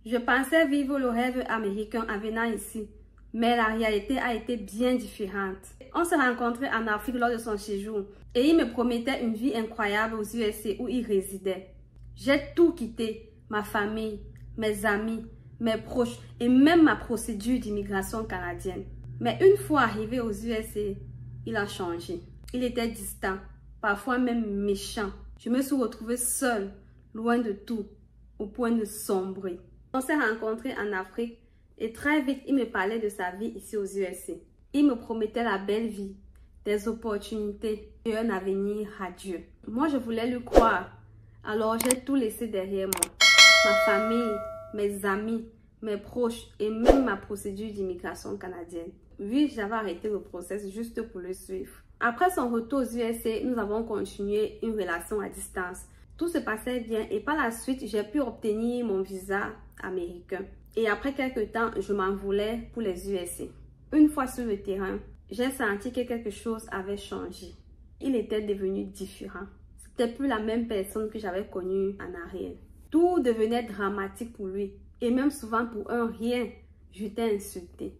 Je pensais vivre le rêve américain en venant ici, mais la réalité a été bien différente. On s'est rencontrés en Afrique lors de son séjour et il me promettait une vie incroyable aux USA où il résidait. J'ai tout quitté, ma famille, mes amis, mes proches et même ma procédure d'immigration canadienne. Mais une fois arrivé aux USA, il a changé. Il était distant, parfois même méchant. Je me suis retrouvée seule, loin de tout, au point de sombrer. On s'est rencontrés en Afrique et très vite, il me parlait de sa vie ici aux USA. Il me promettait la belle vie, des opportunités et un avenir radieux. Moi, je voulais lui croire. Alors, j'ai tout laissé derrière moi. Ma famille, mes amis, mes proches et même ma procédure d'immigration canadienne. Oui, j'avais arrêté le processus juste pour le suivre. Après son retour aux USA, nous avons continué une relation à distance. Tout se passait bien et par la suite, j'ai pu obtenir mon visa américain. Et après quelques temps, je m'en voulais pour les USA. Une fois sur le terrain, j'ai senti que quelque chose avait changé. Il était devenu différent. C'était plus la même personne que j'avais connue en arrière. Tout devenait dramatique pour lui. Et même souvent pour un rien, j'étais insultée.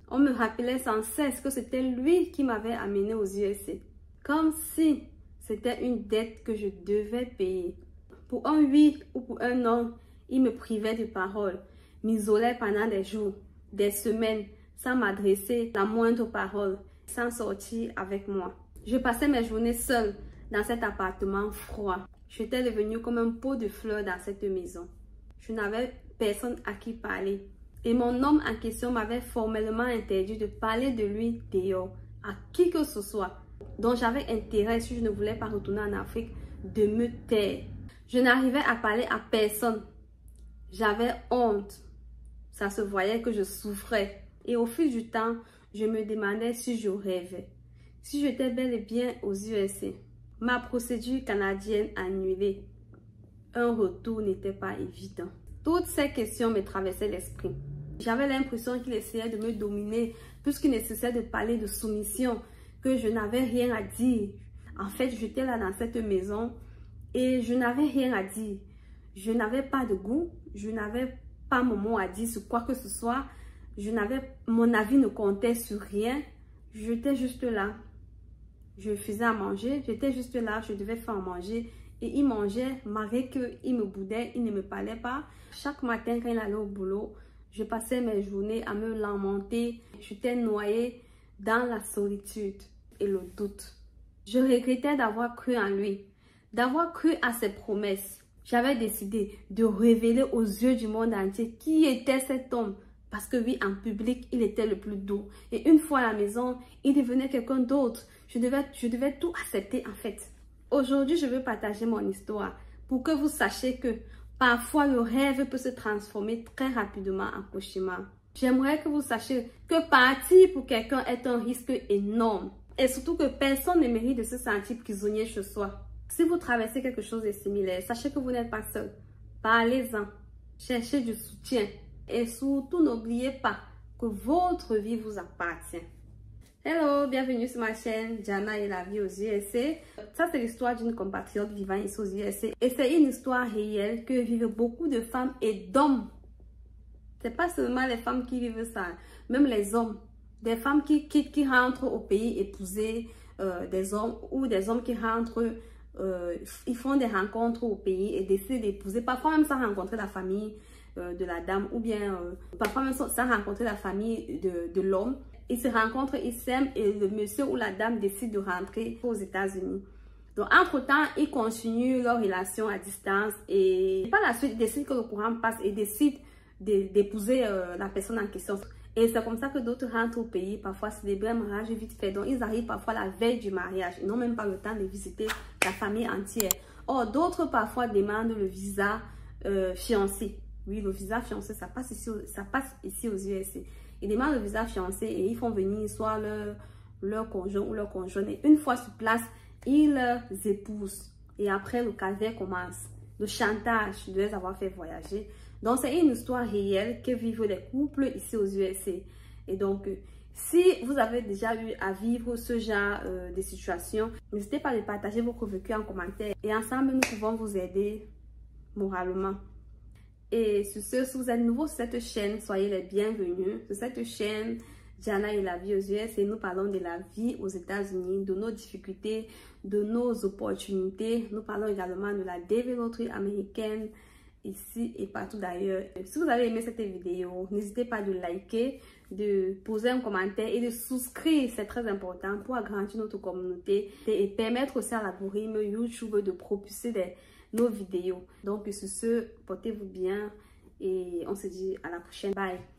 On me rappelait sans cesse que c'était lui qui m'avait amené aux USA. Comme si c'était une dette que je devais payer. Pour un oui ou pour un non, il me privait de parole, m'isolait pendant des jours, des semaines, sans m'adresser la moindre parole, sans sortir avec moi. Je passais mes journées seule dans cet appartement froid. J'étais devenue comme un pot de fleurs dans cette maison. Je n'avais personne à qui parler. Et mon homme en question m'avait formellement interdit de parler de lui dehors, à qui que ce soit, dont j'avais intérêt, si je ne voulais pas retourner en Afrique, de me taire. Je n'arrivais à parler à personne. J'avais honte. Ça se voyait que je souffrais. Et au fil du temps, je me demandais si je rêvais. Si j'étais bel et bien aux USA. Ma procédure canadienne annulée. Un retour n'était pas évident. Toutes ces questions me traversaient l'esprit. J'avais l'impression qu'il essayait de me dominer puisqu'il nécessitait de parler de soumission, que je n'avais rien à dire. En fait, j'étais là dans cette maison et je n'avais rien à dire. Je n'avais pas de goût, je n'avais pas mon mot à dire sur quoi que ce soit. Mon avis ne comptait sur rien. J'étais juste là. Je faisais à manger, j'étais juste là, je devais faire à manger. Et il mangeait, malgré qu'il me boudait, il ne me parlait pas. Chaque matin, quand il allait au boulot, je passais mes journées à me lamenter. J'étais noyée dans la solitude et le doute. Je regrettais d'avoir cru en lui, d'avoir cru à ses promesses. J'avais décidé de révéler aux yeux du monde entier qui était cet homme. Parce que oui, en public, il était le plus doux. Et une fois à la maison, il devenait quelqu'un d'autre. Je devais tout accepter en fait. Aujourd'hui, je veux partager mon histoire pour que vous sachiez que parfois le rêve peut se transformer très rapidement en cauchemar. J'aimerais que vous sachiez que partir pour quelqu'un est un risque énorme. Et surtout que personne ne mérite de se sentir prisonnier chez soi. Si vous traversez quelque chose de similaire, sachez que vous n'êtes pas seul. Parlez-en. Cherchez du soutien. Et surtout, n'oubliez pas que votre vie vous appartient. Hello, bienvenue sur ma chaîne Jana et la vie aux USA. Ça, c'est l'histoire d'une compatriote vivant ici aux USA. Et c'est une histoire réelle que vivent beaucoup de femmes et d'hommes. C'est pas seulement les femmes qui vivent ça, même les hommes. Des femmes qui rentrent au pays épouser des hommes ou des hommes qui rentrent, ils font des rencontres au pays et décident d'épouser. Parfois même sans rencontrer la famille de la dame ou bien parfois même sans rencontrer la famille de l'homme. Ils se rencontrent, ils s'aiment et le monsieur ou la dame décide de rentrer aux États-Unis. Donc, entre-temps, ils continuent leur relation à distance et par la suite, ils décident que le courant passe et décident d'épouser la personne en question. Et c'est comme ça que d'autres rentrent au pays, parfois célébrer un mariage vite fait. Donc, ils arrivent parfois la veille du mariage. Ils n'ont même pas le temps de visiter la famille entière. Or, d'autres parfois demandent le visa fiancé. Oui, le visa fiancé, ça passe ici aux USA. Ils demandent le visa fiancé et ils font venir soit leur conjoint ou leur conjointe. Et une fois sur place, ils les épousent. Et après, le calvaire commence. Le chantage de les avoir fait voyager. Donc, c'est une histoire réelle que vivent les couples ici aux USA. Et donc, si vous avez déjà eu à vivre ce genre de situation, n'hésitez pas à partager votre vécu en commentaire. Et ensemble, nous pouvons vous aider moralement. Et sur ce, si vous êtes nouveau sur cette chaîne, soyez les bienvenus. Sur cette chaîne, Diana et la vie aux US, et nous parlons de la vie aux États-Unis, de nos difficultés, de nos opportunités. Nous parlons également de la développerie américaine ici et partout d'ailleurs. Si vous avez aimé cette vidéo, n'hésitez pas de liker, de poser un commentaire et de souscrire. C'est très important pour agrandir notre communauté et permettre aussi à l'algorithme YouTube de propulser nos vidéos. Donc sur ce, portez-vous bien et on se dit à la prochaine. Bye!